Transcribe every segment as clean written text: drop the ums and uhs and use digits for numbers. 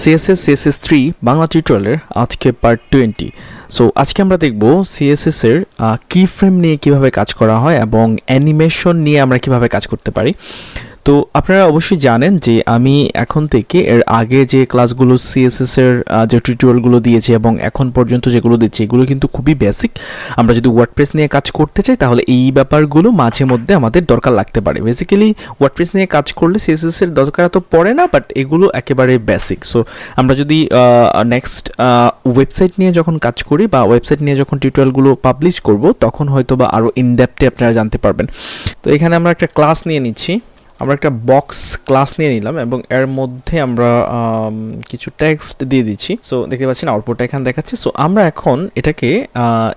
CSS3 Bangla টিউটোরিয়ালের আজকে part 20। So আজকে আমরা দেখব CSS এর কি ফ্রেম নিয়ে কিভাবে কাজ করা হয় এবং অ্যানিমেশন নিয়ে আমরা কিভাবে কাজ করতে পারি। তো আপনারা অবশ্যই জানেন যে আমি এখন থেকে এর আগে যে ক্লাসগুলো CSS এর যে টিউটোরিয়ালগুলো দিয়েছি এবং এখন পর্যন্ত যেগুলো দিচ্ছি এগুলো কিন্তু খুবই বেসিক। আমরা যদি ওয়ার্ডপ্রেস নিয়ে কাজ করতে চাই তাহলে এই ব্যাপারগুলো মাঝে মধ্যে আমাদের দরকার লাগতে পারে। বেসিক্যালি ওয়ার্ডপ্রেস নিয়ে কাজ করলে CSS এর দরকার তো পড়ে না, বাট এগুলো একেবারে বেসিক। সো আমরা যদি নেক্সট ওয়েবসাইট নিয়ে যখন কাজ করি বা ওয়েবসাইট নিয়ে যখন টিউটোরিয়ালগুলো পাবলিশ করব তখন হয়তো বা আরও ইনডেপথে আপনারা জানতে পারবেন। তো এখানে আমরা একটা ক্লাস নিয়ে নিচ্ছি, আমরা একটা বক্স ক্লাস নিয়ে নিলাম এবং এর মধ্যে আমরা কিছু টেক্সট দিয়ে দিচ্ছি। সো দেখতে পাচ্ছেন আউটপুটটা এখানে দেখাচ্ছে। সো আমরা এখন এটাকে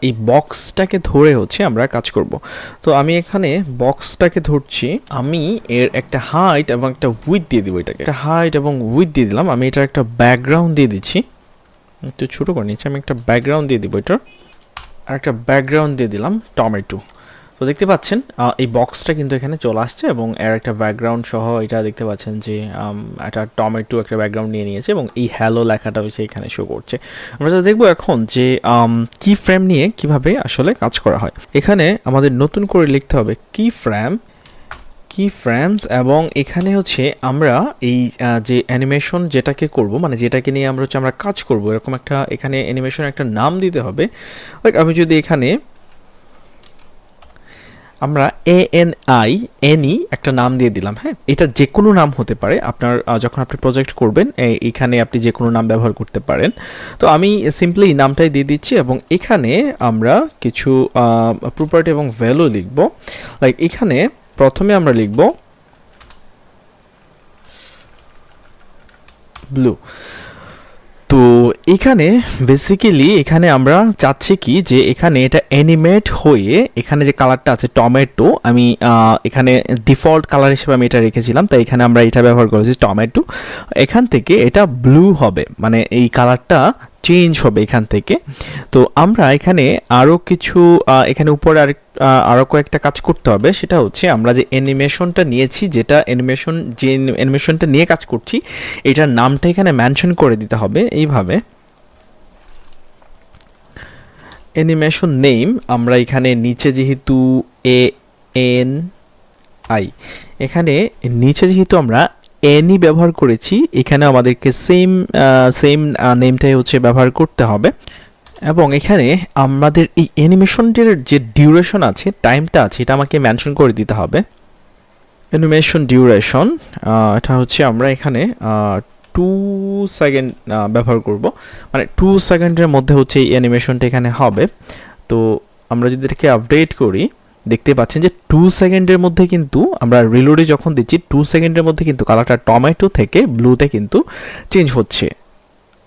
এই বক্সটাকে ধরে হচ্ছে আমরা কাজ করব। তো আমি এখানে বক্সটাকে ধরছি, আমি এর একটা হাইট এবং একটা উইডথ দিয়ে দিব। এটাকে একটা হাইট এবং উইডথ দিয়ে দিলাম। আমি এটার একটা ব্যাকগ্রাউন্ড দিয়ে দিচ্ছি, একটু ছোটো করে নিচ্ছি। আমি একটা ব্যাকগ্রাউন্ড দিয়ে দিব এটার, আর একটা ব্যাকগ্রাউন্ড দিয়ে দিলাম টমেটো। তো দেখতে পাচ্ছেন এই বক্সটা কিন্তু এখানে চলে আসছে এবং এর একটা ব্যাকগ্রাউন্ড সহ এটা দেখতে পাচ্ছেন যে একটা টমেটো একটা ব্যাকগ্রাউন্ড নিয়ে নিয়েছে এবং এই হ্যালো লেখাটা হচ্ছে এখানে শো করছে। আমরা যা দেখবো এখন যে কি ফ্রেম নিয়ে কিভাবে আসলে কাজ করা হয়। এখানে আমাদের নতুন করে লিখতে হবে কি ফ্রেমস, এবং এখানে হচ্ছে আমরা এই যে অ্যানিমেশন যেটাকে করব, মানে যেটাকে নিয়ে আমরা হচ্ছে আমরা কাজ করব, এরকম একটা এখানে অ্যানিমেশন একটা নাম দিতে হবে। লাইক আমি যদি এখানে আমরা ANI একটা নাম দিয়ে দিলাম। হ্যাঁ, এটা যে কোনো নাম হতে পারে। আপনার যখন আপনি প্রজেক্ট করবেন এখানে আপনি যে কোনো নাম ব্যবহার করতে পারেন। তো আমি সিম্পলি এই নামটাই দিয়ে দিচ্ছি এবং এখানে আমরা কিছু প্রপার্টি এবং ভ্যালু লিখব। লাইক এখানে প্রথমে আমরা লিখব ব্লু। তো এখানে বেসিক্যালি এখানে আমরা চাচ্ছি কি যে এখানে এটা অ্যানিমেট হয়ে এখানে যে কালারটা আছে টমেটো, আমি এখানে ডিফল্ট কালার হিসেবে আমি এটা রেখেছিলাম, তাই এখানে আমরা এটা ব্যবহার করেছি টমেটো। এখান থেকে এটা ব্লু হবে, মানে এই কালারটা চেঞ্জ হবে এখান থেকে। তো আমরা এখানে আরও কিছু এখানে উপরে আরও কয়েকটা কাজ করতে হবে। সেটা হচ্ছে আমরা যে অ্যানিমেশনটা নিয়েছি, যে অ্যানিমেশনটা নিয়ে কাজ করছি এটার নামটা এখানে মেনশন করে দিতে হবে এইভাবে। অ্যানিমেশন নেম আমরা এখানে নিচে যেহেতু ANI, এখানে নিচে যেহেতু আমরা এনি ব্যবহার করেছি, এখানে আমাদেরকে সেম নেমটাই হচ্ছে ব্যবহার করতে হবে। এবং এখানে আমাদের এই অ্যানিমেশনটির যে ডিউরেশন আছে, টাইমটা আছে, এটা আমাকে মেনশন করে দিতে হবে। অ্যানিমেশন ডিউরেশন এটা হচ্ছে আমরা এখানে 2 সেকেন্ড ব্যবহার করব, মানে 2 সেকেন্ডের মধ্যে হচ্ছে এই অ্যানিমেশনটা এখানে হবে। তো আমরা যদি এটাকে আপডেট করি দেখতে পাচ্ছেন যে 2 সেকেন্ডের মধ্যে কিন্তু আমরা রিলোডে যখন দিচ্ছি 2 সেকেন্ডের মধ্যে কিন্তু কালারটা টমেটো থেকে ব্লুতে কিন্তু চেঞ্জ হচ্ছে।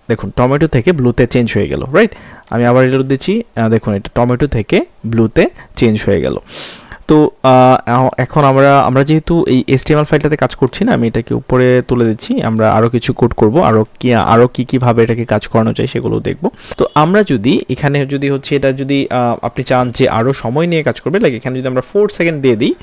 দেখুন টমেটো থেকে ব্লুতে চেঞ্জ হয়ে গেল, রাইট। আমি আবার রিলোড দিচ্ছি, দেখুন এটা টমেটো থেকে ব্লুতে চেঞ্জ হয়ে গেল। তো এখন আমরা যেহেতু এই HTML ফাইলটাতে কাজ করছি না, আমি এটাকে উপরে তুলে দিচ্ছি। আমরা আরও কিছু কোড করব, আরও কীভাবে এটাকে কাজ করানো যায় সেগুলো দেখব। তো আমরা যদি এখানে যদি হচ্ছে এটা যদি আপনি চান যে আরও সময় নিয়ে কাজ করবে, লাইক এখানে যদি আমরা 4 সেকেন্ড দিয়ে দিই,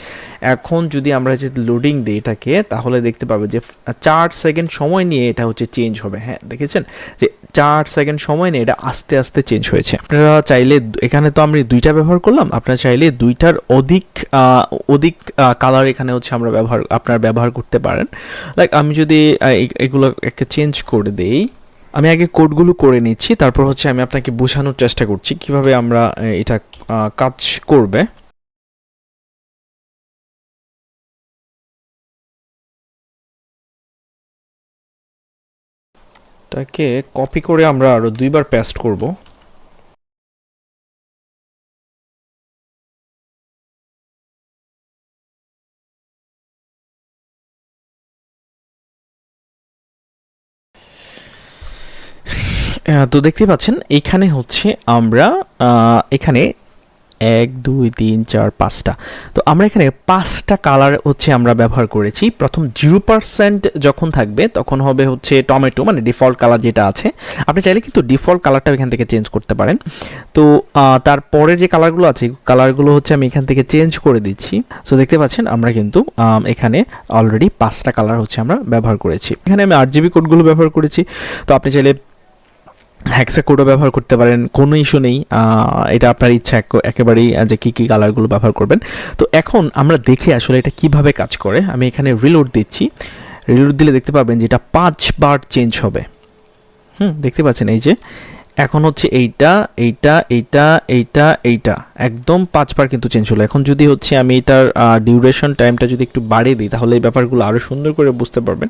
এখন যদি আমরা যদি লোডিং দিই এটাকে, তাহলে দেখতে পাবে যে 4 সেকেন্ড সময় নিয়ে এটা হচ্ছে চেঞ্জ হবে। হ্যাঁ, দেখেছেন যে 4 সেকেন্ড সময় নিয়ে এটা আস্তে আস্তে চেঞ্জ হয়েছে। আপনারা চাইলে এখানে তো আমরা 2টা ব্যবহার করলাম, আপনারা চাইলে 2টার অধিক কালার এখানে হচ্ছে আপনারা ব্যবহার করতে পারেন। লাইক আমি যদি এগুলো একটা চেঞ্জ করে দেই, আমি আগে কোডগুলো করে নিচ্ছি, তারপর হচ্ছে আমি আপনাকে বোঝানোর চেষ্টা করছি কিভাবে আমরা এটা কাজ করবে। এটাকে কপি করে আমরা আরো 2বার পেস্ট করব। তো দেখতে পাচ্ছেন এখানে হচ্ছে আমরা এখানে 1 2 3 4 5টা। তো আমরা এখানে 5টা কালার হচ্ছে আমরা ব্যবহার করেছি। প্রথম 0% যখন থাকবে তখন হবে হচ্ছে টমেটো, মানে ডিফল্ট কালার যেটা আছে। আপনি চাইলে কিন্তু ডিফল্ট কালারটা এখান থেকে চেঞ্জ করতে পারেন। তো তারপরে যে কালারগুলো আছে কালারগুলো হচ্ছে আমি এখান থেকে চেঞ্জ করে দিচ্ছি। সো দেখতে পাচ্ছেন আমরা কিন্তু এখানে অলরেডি 5টা কালার হচ্ছে আমরা ব্যবহার করেছি। এখানে আমি RGB কোডগুলো ব্যবহার করেছি। তো আপনি চাইলে হেক্সা কোডও ব্যবহার করতে পারেন, কোনো ইস্যু নেই। এটা আপনার ইচ্ছা একেবারেই যে কী কী কালারগুলো ব্যবহার করবেন। তো এখন আমরা দেখি আসলে এটা কিভাবে কাজ করে। আমি এখানে রিলোড দিচ্ছি। রিলোড দিলে দেখতে পাবেন যে এটা 5 বার চেঞ্জ হবে। দেখতে পাচ্ছেন এই যে এখন হচ্ছে এইটা এইটা এইটা এইটা এইটা একদম 5 বার কিন্তু চেঞ্জ হলো। এখন যদি হচ্ছে আমি এটার ডিউরেশন টাইমটা যদি একটু বাড়িয়ে দিই তাহলে এই ব্যাপারগুলো আরও সুন্দর করে বুঝতে পারবেন।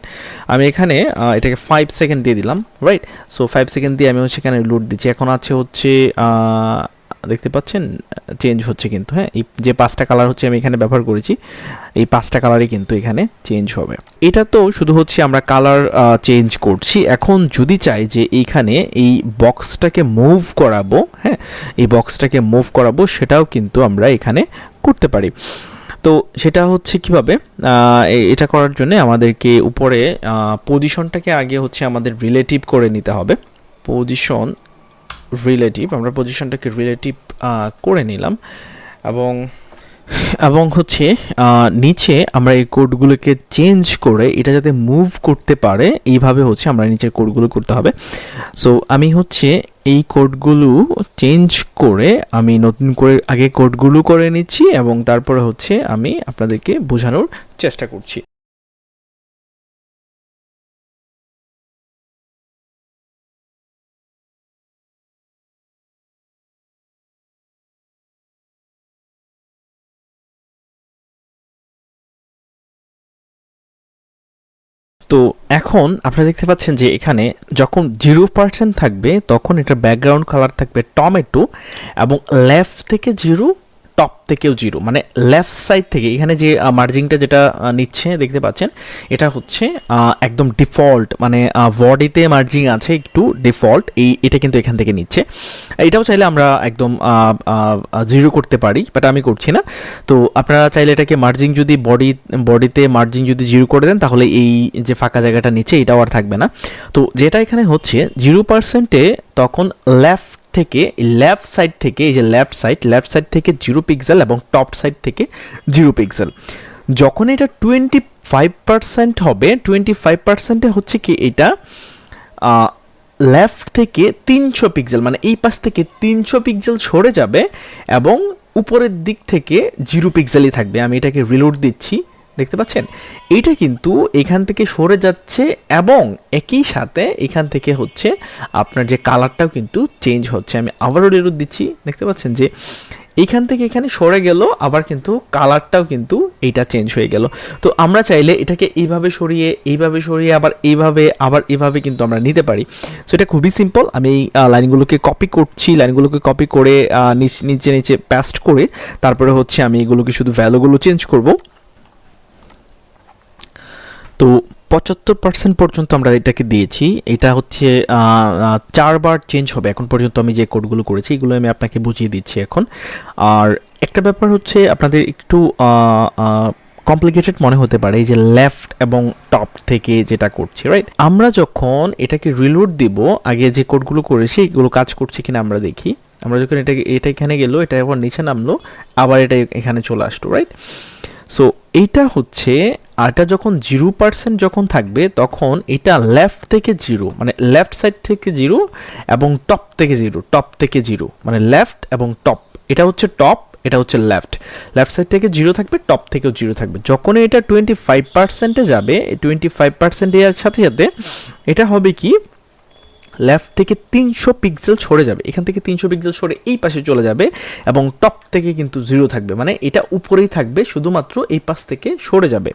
আমি এখানে এটাকে 5 সেকেন্ড দিয়ে দিলাম, রাইট। সো 5 সেকেন্ড দিয়ে আমি হচ্ছে এখানে লোড দিচ্ছি। এখন আছে হচ্ছে দেখতে পাচ্ছেন চেঞ্জ হচ্ছে কিন্তু, হ্যাঁ, এই যে 5টা কালার হচ্ছে আমি এখানে ব্যবহার করেছি এই 5টা কালারই কিন্তু এখানে চেঞ্জ হবে। এটা তো শুধু হচ্ছে আমরা কালার চেঞ্জ করছি। এখন যদি চাই যে এইখানে এই বক্সটাকে মুভ করাবো, হ্যাঁ, এই বক্সটাকে মুভ করাবো, সেটাও কিন্তু আমরা এখানে করতে পারি। তো সেটা হচ্ছে কিভাবে, এটা করার জন্য আমাদেরকে উপরে পজিশনটাকে আগে হচ্ছে আমাদের রিলেটিভ করে নিতে হবে। পজিশন রিলেটিভ, আমরা পজিশনটাকে রিলেটিভ করে নিলাম এবং হচ্ছে নিচে আমরা এই কোডগুলোকে চেঞ্জ করে এটা যাতে মুভ করতে পারে এইভাবে হচ্ছে আমরা নিচের কোডগুলো করতে হবে। সো আমি হচ্ছে এই কোডগুলো চেঞ্জ করে আমি নতুন করে আগে কোডগুলো করে নিচ্ছি এবং তারপরে হচ্ছে আমি আপনাদেরকে বোঝানোর চেষ্টা করছি। তো এখন আপনারা দেখতে পাচ্ছেন যে এখানে যখন 0% থাকবে তখন এটার ব্যাকগ্রাউন্ড কালার থাকবে টমেটো এবং লেফট থেকে 0 টপ থেকেও 0, মানে লেফট সাইড থেকে এখানে যে মার্জিংটা যেটা নিচ্ছে দেখতে পাচ্ছেন এটা হচ্ছে একদম ডিফল্ট, মানে বডিতে মার্জিং আছে একটু ডিফল্ট, এটা কিন্তু এখান থেকে নিচ্ছে। এটাও চাইলে আমরা একদম 0 করতে পারি, বাট আমি করছি না। তো আপনারা চাইলে এটাকে মার্জিং যদি বডিতে মার্জিং যদি 0 করে দেন তাহলে এই যে ফাঁকা জায়গাটা নিচে এটাও আর থাকবে না। তো যেটা এখানে হচ্ছে 0%-এ তখন লেফট থেকে লেফট সাইড থেকে এই যে লেফট সাইড থেকে 0 পিক্সেল এবং টপ সাইড থেকে 0 পিক্সেল। যখন এটা 25% হবে, 25%-এ হচ্ছে কি এটা লেফট থেকে 300 পিক্সেল, মানে এই পাশ থেকে 300 পিক্সেল সরে যাবে এবং উপরের দিক থেকে 0 পিক্সেলই থাকবে। আমি এটাকে রিলোড দিচ্ছি, দেখতে পাচ্ছেন এইটা কিন্তু এখান থেকে সরে যাচ্ছে এবং একই সাথে এখান থেকে হচ্ছে আপনার যে কালারটাও কিন্তু চেঞ্জ হচ্ছে। আমি আবারও রিলোড দিচ্ছি, দেখতে পাচ্ছেন যে এইখান থেকে এখানে সরে গেল, আবার কিন্তু কালারটাও কিন্তু এইটা চেঞ্জ হয়ে গেল। তো আমরা চাইলে এটাকে এইভাবে সরিয়ে আবার এইভাবে কিন্তু আমরা নিতে পারি। সো এটা খুবই সিম্পল। আমি এই লাইনগুলোকে কপি করছি, লাইনগুলোকে কপি করে নিচে পেস্ট করে তারপরে হচ্ছে আমি এগুলোকে শুধু ভ্যালুগুলো চেঞ্জ করব। তো 75% পর্যন্ত আমরা এটাকে দিয়েছি। এটা হচ্ছে 4 বার চেঞ্জ হবে এখন পর্যন্ত আমি যে কোডগুলো করেছি এগুলো আমি আপনাকে বুঝিয়ে দিচ্ছি এখন। আর একটা ব্যাপার হচ্ছে আপনাদের একটু কমপ্লিকেটেড মনে হতে পারে এই যে লেফট এবং টপ থেকে যেটা করছি, রাইট। আমরা যখন এটাকে রিলোড দিব আগে যে কোডগুলো করেছি এগুলো কাজ করছে কিনা আমরা দেখি। আমরা যখন এটা এখানে গেল, এটা আবার নিচে নামলো, আবার এটা এখানে চলে আসলো, রাইট। সো এইটা হচ্ছে এটা যখন 0% যখন থাকবে তখন এটা লেফট থেকে 0, মানে লেফট সাইড থেকে 0 এবং টপ থেকে 0 মানে লেফট এবং টপ, এটা হচ্ছে টপ, এটা হচ্ছে লেফট সাইড থেকে 0 থাকবে, টপ থেকেও 0 থাকবে। যখন এটা 25%-এ যাবে, 25% এর সাথে সাথে এটা হবে কি লেফট থেকে 300 পিক্সেল সরে যাবে, এখান থেকে 300 পিক্সেল সরে এই পাশে চলে যাবে এবং টপ থেকে কিন্তু 0 থাকবে, মানে এটা উপরেই থাকবে, শুধুমাত্র এই পাশ থেকে সরে যাবে।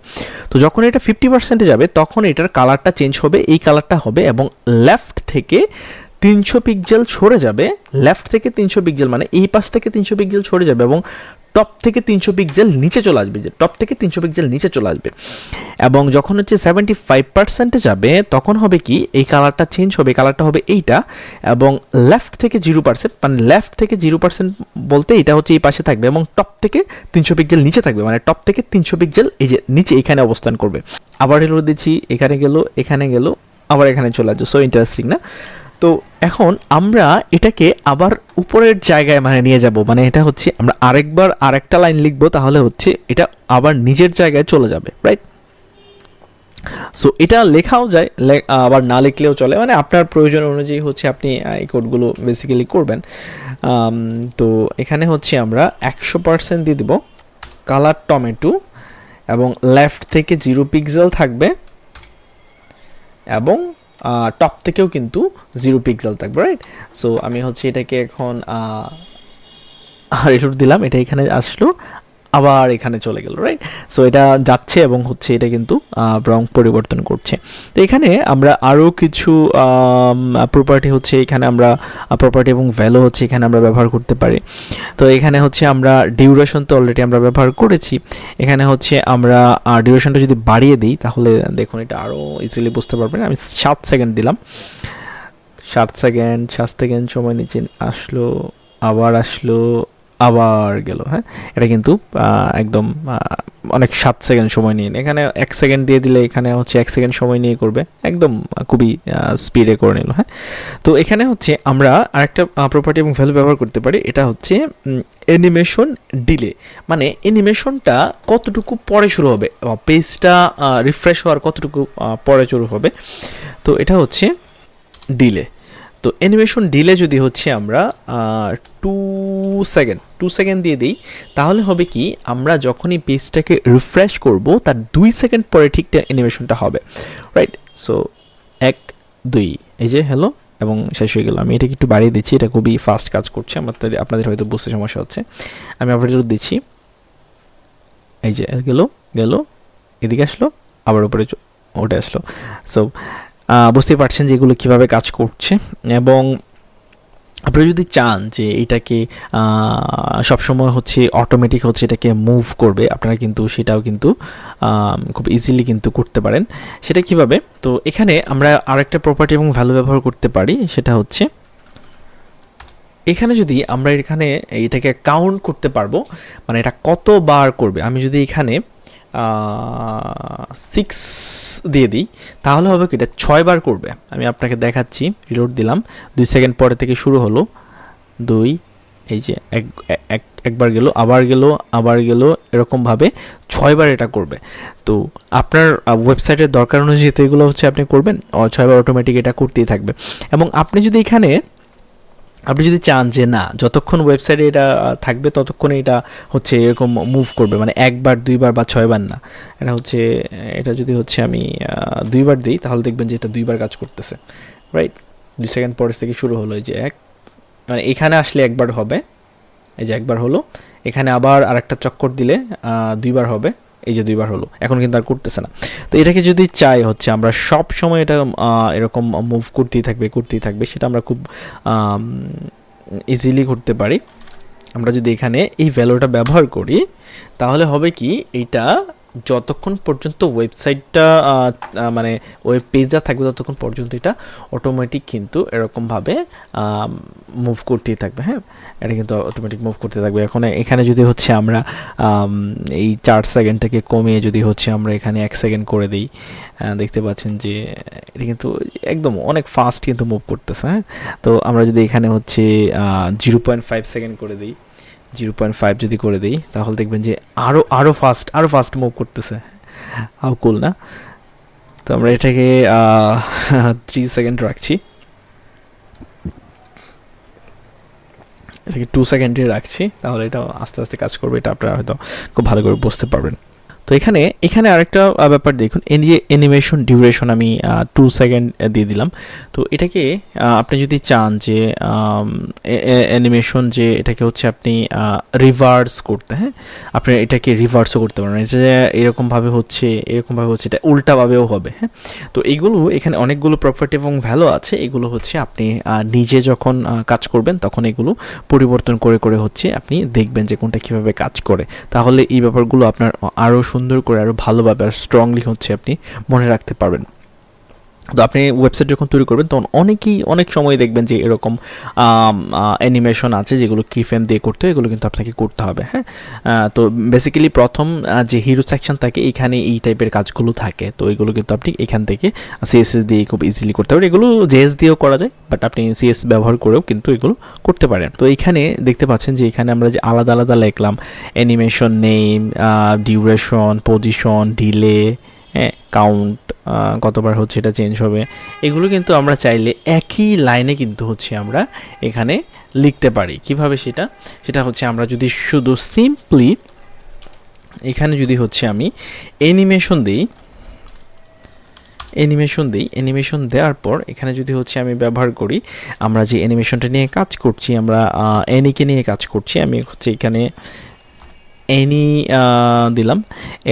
তো যখন এটা 50%-এ যাবে তখন এটার কালারটা চেঞ্জ হবে, এই কালারটা হবে এবং লেফট থেকে 300 পিক্সেল সরে যাবে, লেফট থেকে 300 পিক্সেল মানে এই পাশ থেকে 300 পিক্সেল সরে যাবে এবং টপ থেকে 300 পিক্সেল নিচে চলে আসবে, যে টপ থেকে 300 পিক্সেল নিচে চলে আসবে। এবং যখন হচ্ছে 75% যাবে তখন হবে কি এই কালারটা চেঞ্জ হবে, কালারটা হবে এইটা। এবং লেফট থেকে 0%, মানে লেফট থেকে 0% বলতে এটা হচ্ছে এই পাশে থাকবে, এবং টপ থেকে 300 পিক্সেল নিচে থাকবে, মানে টপ থেকে 300 পিক্সেল এই যে নিচে এখানে অবস্থান করবে। আবার রিলোড দিচ্ছি, এখানে গেল, এখানে গেল, আবার এখানে চলে আসবে। সো ইন্টারেস্টিং না? তো এখন আমরা এটাকে আবার উপরের জায়গায় মানে নিয়ে যাব, মানে এটা হচ্ছে আমরা আরেকবার আরেকটা লাইন লিখবো, তাহলে হচ্ছে এটা আবার নিজের জায়গায় চলে যাবে, রাইট? সো এটা লেখাও যায়, আবার না লিখলেও চলে, মানে আপনার প্রয়োজন অনুযায়ী হচ্ছে আপনি এই কোডগুলো বেসিক্যালি করবেন। তো এখানে হচ্ছে আমরা 100% দিয়ে দিব কালার টমেটো, এবং লেফট থেকে 0 পিক্সেল থাকবে, এবং টপ থেকেও কিন্তু 0 পিক্সেল থাকবে, রাইট? সো আমি হচ্ছে এটাকে এখন রিলোড দিলাম, এটা এখানে আসলো, আবার এখানে চলে গেল, রাইট? সো এটা যাচ্ছে এবং হচ্ছে এটা কিন্তু রং পরিবর্তন করছে। তো এখানে আমরা আরও কিছু প্রপার্টি হচ্ছে এখানে আমরা প্রপার্টি এবং ভ্যালু হচ্ছে এখানে আমরা ব্যবহার করতে পারি। তো এখানে হচ্ছে আমরা ডিউরেশন তো অলরেডি আমরা ব্যবহার করেছি। এখানে হচ্ছে আমরা ডিউরেশনটা যদি বাড়িয়ে দিই তাহলে দেখুন এটা আরও ইজিলি বুঝতে পারবেন। আমি 7 সেকেন্ড দিলাম, 7 সেকেন্ড সময় নিচে আসলো, আবার আসলো, আবার গেল। হ্যাঁ, এটা কিন্তু একদম অনেক 7 সেকেন্ড সময় নিয়ে, এখানে 1 সেকেন্ড দিয়ে দিলে এখানে হচ্ছে 1 সেকেন্ড সময় নিয়ে করবে, একদম খুবই স্পিডে করে নিল। হ্যাঁ, তো এখানে হচ্ছে আমরা আরেকটা প্রপার্টি এবং ভ্যালু ব্যবহার করতে পারি, এটা হচ্ছে অ্যানিমেশন ডিলে, মানে অ্যানিমেশনটা কতটুকু পরে শুরু হবে, পেজটা রিফ্রেশ হওয়ার কতটুকু পরে শুরু হবে, তো এটা হচ্ছে ডিলে। তো অ্যানিমেশন ডিলে যদি হচ্ছে আমরা 2 সেকেন্ড দিয়ে দিই, তাহলে হবে কি আমরা যখনই পেজটাকে রিফ্রেশ করব তার 2 সেকেন্ড পরে ঠিক অ্যানিমেশনটা হবে, রাইট? সো 1 2 এই যে হ্যালো, এবং শেষ হয়ে গেল। আমি এটাকে একটু বাড়িয়ে দিচ্ছি, এটা খুবই ফাস্ট কাজ করছে, আপনাদের হয়তো বুঝতে সমস্যা হচ্ছে। আমি আবার দিচ্ছি, এই যে গেল, এদিকে আসলো, আবার উপরে ওটা আসলো। সো বুঝতেই পারছেন যে এগুলো কীভাবে কাজ করছে। এবং আপনি যদি চান যে এটাকে সবসময় হচ্ছে অটোমেটিক হচ্ছে এটাকে মুভ করবে, আপনারা কিন্তু সেটাও কিন্তু খুব ইজিলি কিন্তু করতে পারেন। সেটা কিভাবে? তো এখানে আমরা আরেকটা প্রপার্টি এবং ভ্যালু ব্যবহার করতে পারি, সেটা হচ্ছে এখানে যদি আমরা এটাকে কাউন্ট করতে পারবো, মানে এটা কতবার করবে। আমি যদি এখানে 6 দিয়ে দিই তাহলে হবে কি এটা 6 বার করবে। আমি আপনাকে দেখাচ্ছি, রিলোড দিলাম, 2 সেকেন্ড পরে থেকে শুরু হলো, 2 এই যে একবার গেল, আবার গেল, এরকমভাবে 6 বার এটা করবে। তো আপনার ওয়েবসাইটের দরকার অনুযায়ী তো এগুলো হচ্ছে আপনি করবেন, 6 বার অটোমেটিক এটা করতেই থাকবে। এবং আপনি যদি চান যে না যতক্ষণ ওয়েবসাইটে এটা থাকবে ততক্ষণে এটা হচ্ছে এরকম মুভ করবে, মানে 1 বার 2 বার বা 6 বার না, এটা যদি হচ্ছে আমি 2 বার দিই তাহলে দেখবেন যে এটা 2 বার কাজ করতেছে, রাইট? 2 সেকেন্ড পরে থেকে শুরু হলো, এই যে মানে এখানে আসলে 1 বার হবে, এই যে 1 বার হলো, এখানে আবার আরেকটা চক্কর দিলে 2 বার হবে, এই যে 2 বার হলো, এখন কিন্তু আর করতেছে না। তো এটাকে যদি চাই হচ্ছে আমরা সব সময় এটা এরকম মুভ করতেই থাকবে, সেটা আমরা খুব ইজিলি করতে পারি। আমরা যদি এখানে এই ভ্যালুটা ব্যবহার করি তাহলে হবে কি এইটা যতক্ষণ পর্যন্ত ওয়েবসাইটটা মানে ওয়েব পেজটা থাকবে ততক্ষণ পর্যন্ত এটা অটোমেটিক কিন্তু এরকমভাবে মুভ করতেই থাকবে। হ্যাঁ, এটা কিন্তু অটোমেটিক মুভ করতে থাকবে। এখন এখানে যদি হচ্ছে আমরা এই 4 সেকেন্ডটাকে কমিয়ে যদি হচ্ছে আমরা এখানে 1 সেকেন্ড করে দিই, দেখতে পাচ্ছেন যে এটা কিন্তু একদম অনেক ফাস্ট কিন্তু মুভ করতেছে। হ্যাঁ, তো আমরা যদি এখানে হচ্ছে 0.5 সেকেন্ড করে দিই, 0.5 যদি করে দিই তাহলে দেখবেন যে আরও ফাস্ট মুভ করতেছে। হাউ কুল না? তো আমরা এটাকে 3 সেকেন্ড রাখছি, এটাকে 2 সেকেন্ডে রাখছি, তাহলে এটা আস্তে আস্তে কাজ করবে। এটা আপনারা হয়তো খুব ভালো করে বুঝতে পারবেন। তো এখানে এখানে আরেকটা ব্যাপার দেখুন, এই যে অ্যানিমেশন ডিউরেশন আমি 2 সেকেন্ড দিয়ে দিলাম। তো এটাকে আপনি যদি চান যে অ্যানিমেশন যে এটাকে হচ্ছে আপনি রিভার্স করতে, হ্যাঁ আপনি এটাকে রিভার্সও করতে পারেন, এটা এরকমভাবে হচ্ছে এটা উল্টাভাবেও হবে, হ্যাঁ। তো এইগুলো এখানে অনেকগুলো প্রপার্টি এবং ভ্যালু আছে, এগুলো হচ্ছে আপনি নিজে যখন কাজ করবেন তখন এগুলো পরিবর্তন করে করে হচ্ছে আপনি দেখবেন যে কোনটা কীভাবে কাজ করে, তাহলে এই ব্যাপারগুলো আপনার আরও সুন্দর করে আরও ভালোভাবে আর স্ট্রংলি হচ্ছে আপনি মনে রাখতে পারবেন। তো আপনি ওয়েবসাইট যখন তৈরি করবেন তখন অনেক সময় দেখবেন যে এরকম অ্যানিমেশন আছে যেগুলো কিফ্রেম দিয়ে করতে হয়, এগুলো কিন্তু আপনাকে করতে হবে, হ্যাঁ। তো বেসিক্যালি প্রথম যে হিরো সেকশন থাকে এখানে এই টাইপের কাজগুলো থাকে, তো এগুলো কিন্তু আপনি এখান থেকে সিএসএস দিয়ে খুব ইজিলি করতে পারেন। এগুলো জেএস দিয়েও করা যায়, বাট আপনি সিএস ব্যবহার করেও কিন্তু এগুলো করতে পারেন। তো এখানে দেখতে পাচ্ছেন যে এখানে আমরা যে আলাদা আলাদা লিখলাম animation name, duration, position, delay, হ্যাঁ, কাউন্ট, কতবার হচ্ছে এটা চেঞ্জ হবে, এগুলো কিন্তু আমরা চাইলে একই লাইনে কিন্তু হচ্ছে আমরা এখানে লিখতে পারি। কিভাবে সেটা হচ্ছে আমরা যদি শুধু সিম্পলি এখানে যদি হচ্ছে আমি অ্যানিমেশন দিই, অ্যানিমেশন দেওয়ার পর এখানে যদি হচ্ছে আমি ব্যবহার করি, আমরা যে অ্যানিমেশনটা নিয়ে কাজ করছি, আমরা অ্যানিকে নিয়ে কাজ করছি, আমি হচ্ছে এখানে এনি দিলাম।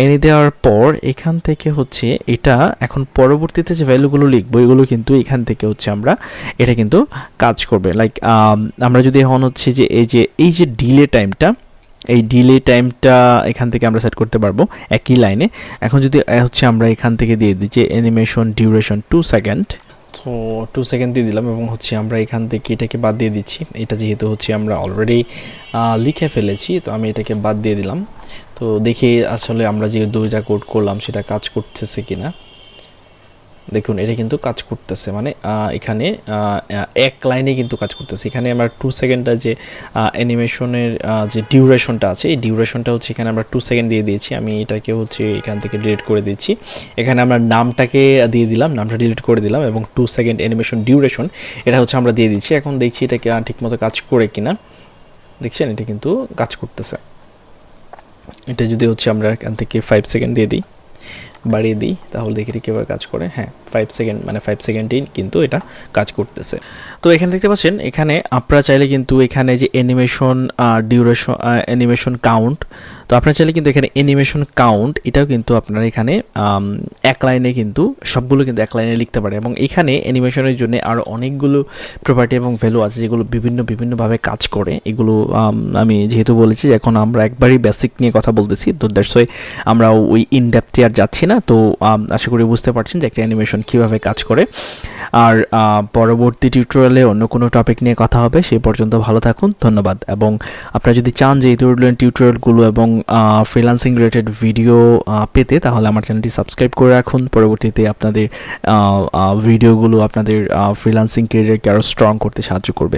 এনি দেওয়ার পর এখান থেকে হচ্ছে এটা এখন পরবর্তীতে যে ভ্যালুগুলো লিখবো এগুলো কিন্তু এখান থেকে হচ্ছে আমরা এটা কিন্তু কাজ করবে। লাইক আমরা যদি এখন হচ্ছে যে এই যে ডিলে টাইমটা এখান থেকে আমরা সেট করতে পারবো একই লাইনে। এখন যদি হচ্ছে আমরা এখান থেকে দিয়ে দিই যে অ্যানিমেশন ডিউরেশন 2 সেকেন্ড, তো 2 সেকেন্ড দিয়ে দিলাম এবং হচ্ছে আমরা এখান থেকে এটাকে বাদ দিয়ে দিচ্ছি, এটা যেহেতু হচ্ছে আমরা অলরেডি লিখে ফেলেছি, তো আমি এটাকে বাদ দিয়ে দিলাম। তো দেখি আসলে আমরা যে দুইটা কোড করলাম সেটা কাজ করতেছে কিনা। দেখুন এটা কিন্তু কাজ করতেছে, মানে এখানে এক লাইনে কিন্তু কাজ করতেছে। এখানে আমরা 2 সেকেন্ডটা যে অ্যানিমেশনের যে ডিউরেশনটা আছে এই ডিউরেশনটা হচ্ছে এখানে আমরা 2 সেকেন্ড দিয়ে দিয়েছি। আমি এটাকে হচ্ছে এখান থেকে ডিলিট করে দিচ্ছি। এখানে আমরা নামটাকে দিয়ে দিলাম, নামটা ডিলিট করে দিলাম এবং 2 সেকেন্ড অ্যানিমেশন ডিউরেশন এটা হচ্ছে আমরা দিয়ে দিচ্ছি। এখন দেখছি এটা ঠিকমতো কাজ করে কিনা। দেখছেন এটা কিন্তু কাজ করতেছে। এটা যদি হচ্ছে আমরা এখান থেকে 5 সেকেন্ড দিয়ে দিই, বাড়িয়ে দিই, তাহলে দেখি এটা কীভাবে কাজ করে। হ্যাঁ 5 সেকেন্ড, মানে 5 সেকেন্ডেই কিন্তু এটা কাজ করতেছে। তো এখানে দেখতে পাচ্ছেন এখানে আপনারা চাইলে কিন্তু এখানে যে অ্যানিমেশন ডিউরেশন, অ্যানিমেশন কাউন্ট, তো আপনারা চাইলে কিন্তু এখানে অ্যানিমেশন কাউন্ট এটাও কিন্তু আপনারা এখানে এক লাইনে কিন্তু সবগুলো কিন্তু এক লাইনে লিখতে পারে। এবং এখানে অ্যানিমেশনের জন্য আরও অনেকগুলো প্রপার্টি এবং ভ্যালু আছে যেগুলো বিভিন্নভাবে কাজ করে। এগুলো আমি যেহেতু বলেছি এখন আমরা একবারই বেসিক নিয়ে কথা বলতেছি, তো দ্যাটস ওয়াই আমরা ওই ইন ডেপথে আর যাচ্ছি না। তো আশা করি বুঝতে পারছেন যে একটা অ্যানিমেশন কীভাবে কাজ করে। আর পরবর্তী টিউটোরিয়ালে অন্য কোনো টপিক নিয়ে কথা হবে। সেই পর্যন্ত ভালো থাকুন, ধন্যবাদ। এবং আপনারা যদি চান যে এই ধরনের টিউটোরিয়ালগুলো এবং ফ্রিল্যান্সিং রিলেটেড ভিডিও পেতে, তাহলে আমার চ্যানেলটি সাবস্ক্রাইব করে রাখুন। পরবর্তীতে আপনাদের ভিডিওগুলো আপনাদের ফ্রিল্যান্সিং ক্যারিয়ারকে আরও স্ট্রং করতে সাহায্য করবে।